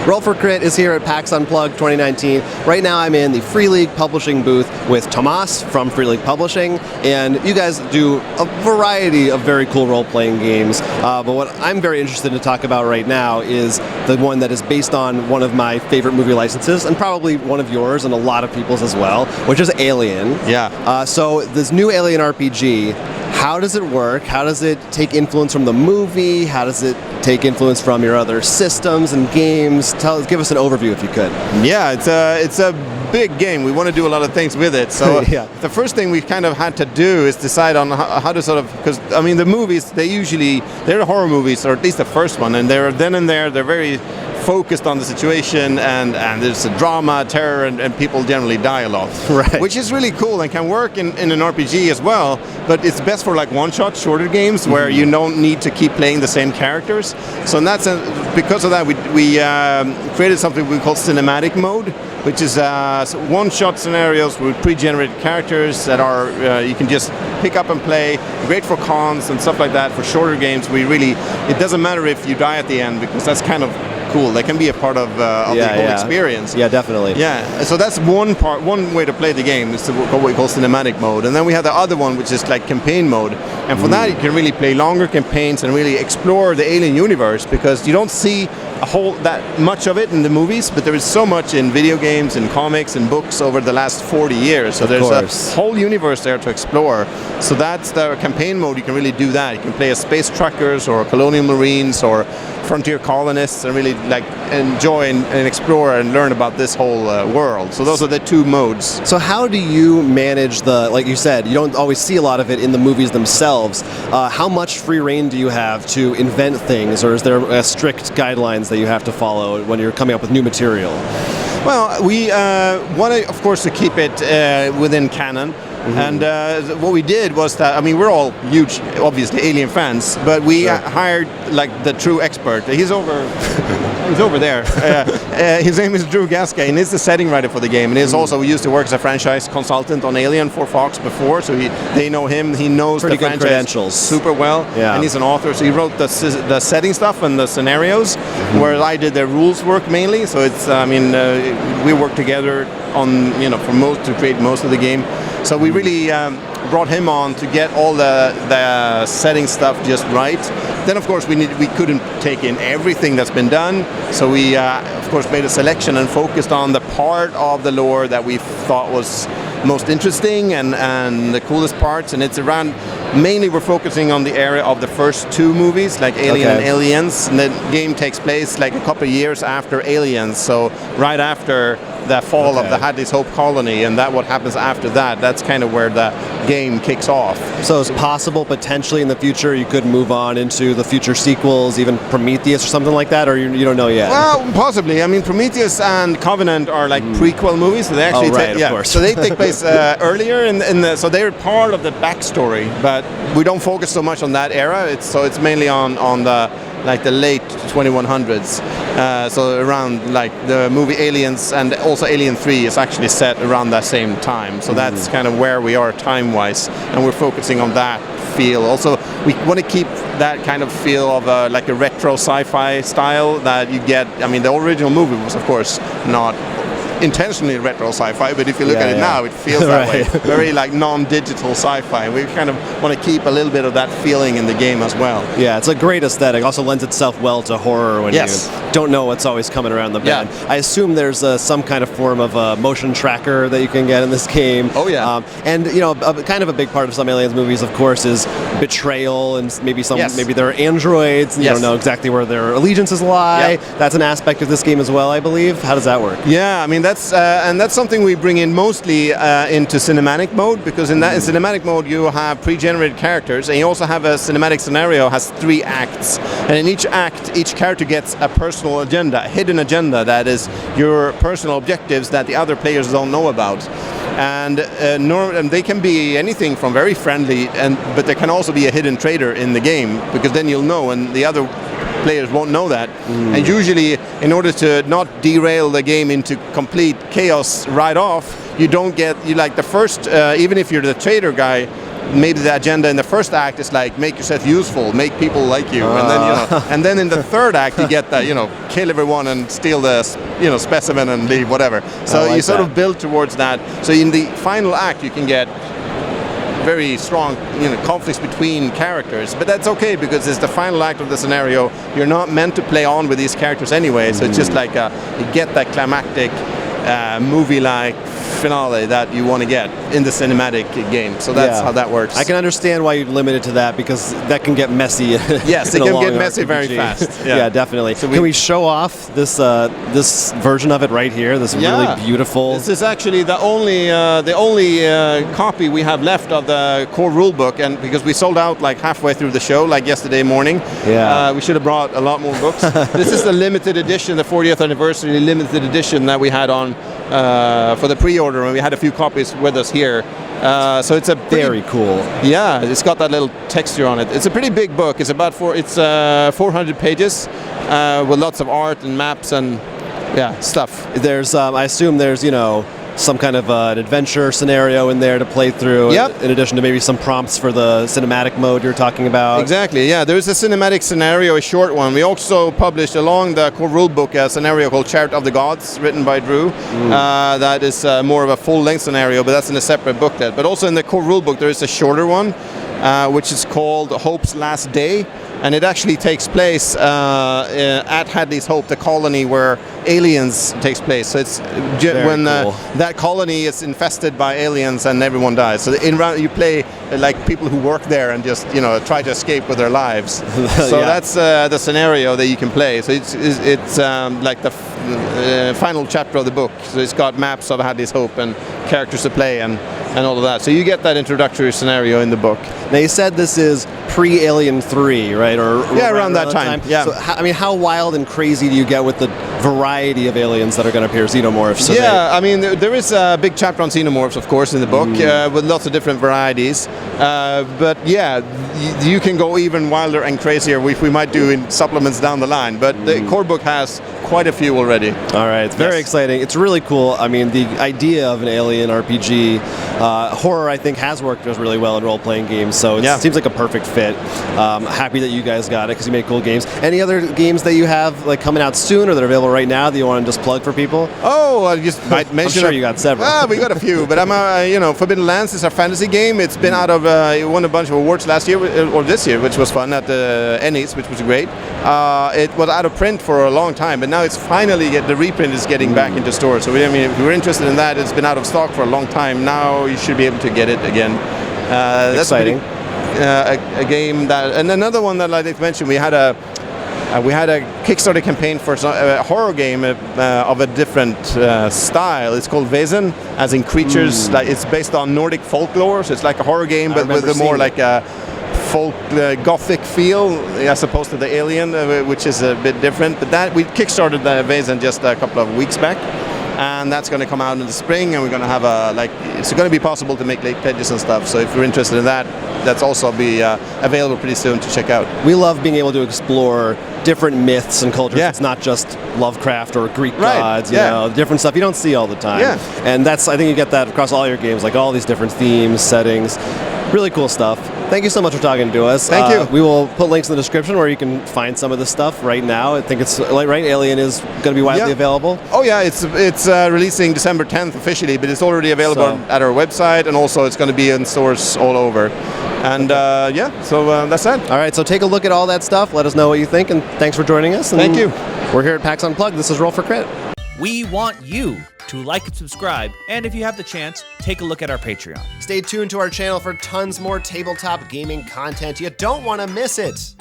Roll for Crit is here at PAX Unplugged 2019. Right now I'm in the Free League Publishing booth with Tomas from Free League Publishing, and you guys do a variety of very cool role-playing games, but what I'm very interested to talk about right now is the one that is based on one of my favorite movie licenses, and probably one of yours and a lot of people's as well, which is Alien. Yeah. So this new Alien RPG, how does it work? How does it take influence from the movie? How does it take influence from your other systems and games? Give us an overview if you could. Yeah, it's a big game. We want to do a lot of things with it. So yeah. The first thing we kind of had to do is decide on how to sort of, because I mean the movies, they're horror movies, or at least the first one, and they're very focused on the situation, and there's a drama, terror, and people generally die a lot. Right. Which is really cool and can work in an RPG as well, but it's best for like one-shot, shorter games where you don't need to keep playing the same characters. So in that sense, because of that, we created something we call cinematic mode, which is one-shot scenarios with pre-generated characters that are you can just pick up and play. Great for cons and stuff like that. For shorter games, it doesn't matter if you die at the end, because that's kind of cool. They can be a part of the whole experience. Yeah, definitely. Yeah, so that's one way to play the game, is what we call cinematic mode. And then we have the other one, which is like campaign mode. And for that, you can really play longer campaigns and really explore the Alien universe, because you don't see that much of it in the movies, but there is so much in video games and comics and books over the last 40 years. So there's a whole universe there to explore. So that's the campaign mode. You can really do that. You can play as space truckers or colonial marines or frontier colonists, and really like enjoy and explore and learn about this whole world. So those are the two modes. So how do you manage like you said, you don't always see a lot of it in the movies themselves. How much free reign do you have to invent things, or is there strict guidelines that you have to follow when you're coming up with new material? Well, we want to, of course, to keep it within canon. And what we did was that, I mean, we're all huge, obviously, Alien fans, but we hired like the true expert. He's over there. His name is Drew Gaskey, and he's the setting writer for the game. And he's also used to work as a franchise consultant on Alien for Fox before, so they know him. He knows pretty the good franchise credentials super well, and he's an author. So he wrote the setting stuff and the scenarios, where I did the rules work mainly. So it's, we work together on to create most of the game. So we really brought him on to get all the setting stuff just right. Then of course we couldn't take in everything that's been done, so we of course made a selection and focused on the part of the lore that we thought was most interesting and the coolest parts. And it's around, mainly we're focusing on the area of the first two movies, like Alien and Aliens, and the game takes place like a couple of years after Aliens, so right after the fall of the Hadley's Hope colony, and what happens after that, that's kind of where the game kicks off. So it's possible potentially in the future you could move on into the future sequels, even Prometheus or something like that, or you don't know yet? Well, possibly. I mean, Prometheus and Covenant are like prequel movies, so they actually of course. So they take place earlier so they're part of the backstory, but we don't focus so much on that era. It's mainly on the late 2100s, so around like the movie Aliens, and also Alien 3 is actually set around that same time. So that's kind of where we are time-wise, and we're focusing on that feel. Also, we want to keep that kind of feel of like a retro sci-fi style that you get. I mean, the original movie was, of course, not intentionally retro sci-fi, but if you look at it now, it feels that way. Very like non-digital sci-fi. We kind of want to keep a little bit of that feeling in the game as well. Yeah, it's a great aesthetic. Also lends itself well to horror when you don't know what's always coming around the bend. I assume there's some kind of form of motion tracker that you can get in this game. Oh yeah. And kind of a big part of some Aliens movies, of course, is betrayal, and maybe they're androids and you don't know exactly where their allegiances lie. That's an aspect of this game as well, I believe. How does that work? Yeah, I mean that's something we bring in mostly into cinematic mode, because in cinematic mode you have pre-generated characters, and you also have a cinematic scenario has 3 acts, and in each act each character gets a personal agenda, a hidden agenda, that is your personal objectives that the other players don't know about. And they can be anything from very friendly, but there can also be a hidden traitor in the game, because then you'll know and the other players won't know that. And usually, in order to not derail the game into complete chaos right off, you don't get, the first, even if you're the traitor guy, maybe the agenda in the first act is like make yourself useful, make people like you, and then and then in the third act you get that kill everyone and steal the specimen and leave, whatever. So you sort of build towards that. So in the final act you can get very strong conflicts between characters, but that's okay because it's the final act of the scenario. You're not meant to play on with these characters anyway, so it's just like you get that climactic movie-like finale that you want to get in the cinematic game. So that's how that works. I can understand why you'd limit it to that because that can get messy. Yes, it can get messy very fast. Yeah, definitely. So can we show off this this version of it right here? This really beautiful. This is actually the only copy we have left of the core rulebook, and because we sold out like halfway through the show, like yesterday morning. Yeah. We should have brought a lot more books. This is the limited edition, the 40th anniversary limited edition that we had on for the pre-order, and we had a few copies with us here. So it's a very cool. Yeah, it's got that little texture on it. It's a pretty big book. It's about 400 pages with lots of art and maps and stuff. There's I assume there's some kind of an adventure scenario in there to play through. Yep. In addition to maybe some prompts for the cinematic mode you're talking about. Exactly, yeah. There's a cinematic scenario, a short one. We also published along the core rulebook a scenario called Chariot of the Gods, written by Drew. That is more of a full-length scenario, but that's in a separate booklet. But also in the core rulebook there is a shorter one, which is called Hope's Last Day. And it actually takes place at Hadley's Hope, the colony where Aliens takes place. So it's when that colony is infested by aliens and everyone dies. So you play like people who work there and just try to escape with their lives. So that's the scenario that you can play. So it's like the final chapter of the book. So it's got maps of Hadley's Hope and characters to play and all of that. So you get that introductory scenario in the book. Now you said this is pre-Alien 3, right? Or around that time. Yeah. So how wild and crazy do you get with the variety of aliens that are going to appear, xenomorphs? I mean, there is a big chapter on xenomorphs, of course, in the book, with lots of different varieties. But you can go even wilder and crazier, which we might do in supplements down the line. But the core book has quite a few already. All right, it's very exciting. It's really cool. I mean, the idea of an alien RPG, horror, I think, has worked really well in role-playing games. So it seems like a perfect fit. Happy that you guys got it because you make cool games. Any other games that you have like coming out soon or that are available right now that you want to just plug for people? Oh, I just might mention. I'm sure you got several. We got a few, but I'm Forbidden Lands is a fantasy game. It's been out of it won a bunch of awards last year or this year, which was fun at the Ennies, which was great. It was out of print for a long time, but now it's finally the reprint is getting back into stores. So if you're interested in that, it's been out of stock for a long time. Now you should be able to get it again. That's exciting. A game that, and another one that I'd like to mention, we had a Kickstarter campaign for a horror game of a different style. It's called Wesen, as in creatures. Like it's based on Nordic folklore, so it's like a horror game, but with a more like a folk gothic feel as opposed to the Alien, which is a bit different. But that we kickstarted the Wesen just a couple of weeks back. And that's going to come out in the spring, and we're going to have it's going to be possible to make late pledges and stuff. So if you're interested in that, that's also be available pretty soon to check out. We love being able to explore different myths and cultures. It's not just Lovecraft or Greek gods, different stuff you don't see all the time. And I think you get that across all your games, like all these different themes, settings. Really cool stuff. Thank you so much for talking to us. Thank you. We will put links in the description where you can find some of this stuff right now. I think it's Alien is going to be widely available. Oh yeah, it's releasing December 10th officially, but it's already available at our website, and also it's going to be in stores all over. And that's that. All right, so take a look at all that stuff. Let us know what you think, and thanks for joining us. And thank you. We're here at PAX Unplugged. This is Roll for Crit. We want you to like and subscribe, and if you have the chance, take a look at our Patreon. Stay tuned to our channel for tons more tabletop gaming content. You don't want to miss it.